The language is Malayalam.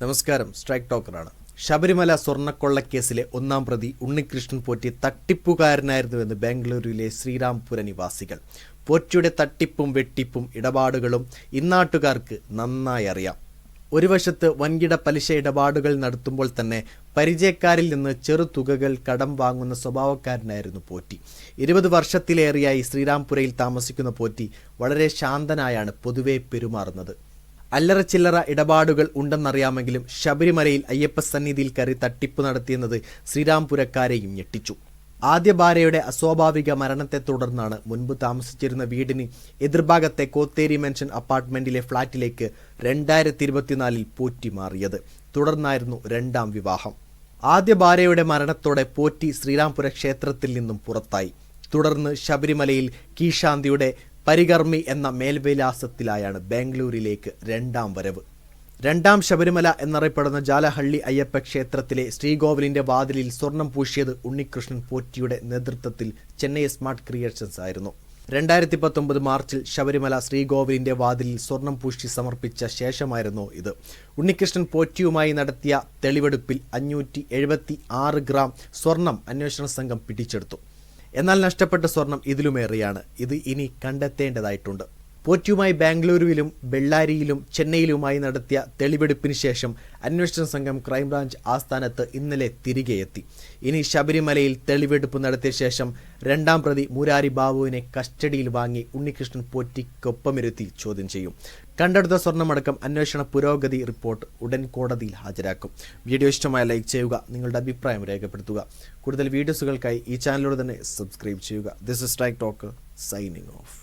നമസ്കാരം, സ്ട്രൈക്ക് ടോക്കറാണ്. ശബരിമല സ്വർണ്ണക്കൊള്ളക്കേസിലെ ഒന്നാം പ്രതി ഉണ്ണികൃഷ്ണൻ പോറ്റി തട്ടിപ്പുകാരനായിരുന്നുവെന്ന് ബാംഗ്ലൂരിലെ ശ്രീരാംപുര നിവാസികൾ. പോറ്റിയുടെ തട്ടിപ്പും വെട്ടിപ്പും ഇടപാടുകളും ഇന്നാട്ടുകാർക്ക് നന്നായി അറിയാം. ഒരു വശത്ത് വൻകിട പലിശ ഇടപാടുകൾ നടത്തുമ്പോൾ തന്നെ പരിചയക്കാരിൽ നിന്ന് ചെറുതുകകൾ കടം വാങ്ങുന്ന സ്വഭാവക്കാരനായിരുന്നു പോറ്റി. 20 വർഷത്തിലേറെയായി ശ്രീരാംപുരയിൽ താമസിക്കുന്ന പോറ്റി വളരെ ശാന്തനായാണ് പൊതുവെ പെരുമാറുന്നത്. അല്ലറ ചില്ലറ ഇടപാടുകൾ ഉണ്ടെന്നറിയാമെങ്കിലും ശബരിമലയിൽ അയ്യപ്പ സന്നിധിയിൽ കയറി തട്ടിപ്പ് നടത്തിയെന്നത് ശ്രീരാംപുരക്കാരെയും ഞെട്ടിച്ചു. ആദ്യ ഭാര്യയുടെ അസ്വാഭാവിക മരണത്തെ തുടർന്നാണ് മുൻപ് താമസിച്ചിരുന്ന വീടിന് എതിർഭാഗത്തെ കോത്തേരി മെൻഷൻ അപ്പാർട്ട്മെന്റിലെ ഫ്ളാറ്റിലേക്ക് 2024 പോറ്റി മാറിയത്. തുടർന്നായിരുന്നു രണ്ടാം വിവാഹം. ആദ്യ ഭാര്യയുടെ മരണത്തോടെ പോറ്റി ശ്രീരാംപുര ക്ഷേത്രത്തിൽ നിന്നും പുറത്തായി. തുടർന്ന് ശബരിമലയിൽ കീശാന്തിയുടെ പരികർമ്മി എന്ന മേൽവിലാസത്തിലായാണ് ബാംഗ്ലൂരിലേക്ക് രണ്ടാം വരവ്. രണ്ടാം ശബരിമല എന്നറിയപ്പെടുന്ന ജാലഹള്ളി അയ്യപ്പ ക്ഷേത്രത്തിലെ ശ്രീകോവിലിന്റെ വാതിലിൽ സ്വർണം പൂശിയത് ഉണ്ണികൃഷ്ണൻ പോറ്റിയുടെ നേതൃത്വത്തിൽ ചെന്നൈ സ്മാർട്ട് ക്രിയേഷൻസ് ആയിരുന്നു. 2019 മാർച്ചിൽ ശബരിമല ശ്രീകോവിലിന്റെ വാതിലിൽ സ്വർണം പൂശി സമർപ്പിച്ച ശേഷമായിരുന്നു ഇത്. ഉണ്ണികൃഷ്ണൻ പോറ്റിയുമായി നടത്തിയ തെളിവെടുപ്പിൽ 576 ഗ്രാം സ്വർണം അന്വേഷണ സംഘം പിടിച്ചെടുത്തു. എന്നാൽ നഷ്ടപ്പെട്ട സ്വർണം ഇതിലുമേറെയാണ്. ഇത് ഇനി കണ്ടെത്തേണ്ടതായിട്ടുണ്ട്. പോറ്റിയുമായി ബാംഗ്ലൂരുവിലും ബെള്ളാരിയിലും ചെന്നൈയിലുമായി നടത്തിയ തെളിവെടുപ്പിന് ശേഷം അന്വേഷണ സംഘം ക്രൈംബ്രാഞ്ച് ആസ്ഥാനത്ത് ഇന്നലെ തിരികെ എത്തി. ഇനി ശബരിമലയിൽ തെളിവെടുപ്പ് നടത്തിയ ശേഷം രണ്ടാം പ്രതി മുരാരി ബാബുവിനെ കസ്റ്റഡിയിൽ വാങ്ങി ഉണ്ണികൃഷ്ണൻ പോറ്റിക്കൊപ്പമിരുത്തി ചോദ്യം ചെയ്യും. കണ്ടെടുത്ത സ്വർണ്ണമടക്കം അന്വേഷണ പുരോഗതി റിപ്പോർട്ട് ഉടൻ കോടതിയിൽ ഹാജരാക്കും. വീഡിയോ ഇഷ്ടമായ ലൈക്ക് ചെയ്യുക, നിങ്ങളുടെ അഭിപ്രായം രേഖപ്പെടുത്തുക. കൂടുതൽ വീഡിയോസുകൾക്കായി ഈ ചാനലിലൂടെ തന്നെ സബ്സ്ക്രൈബ് ചെയ്യുക. This is strike talker signing off.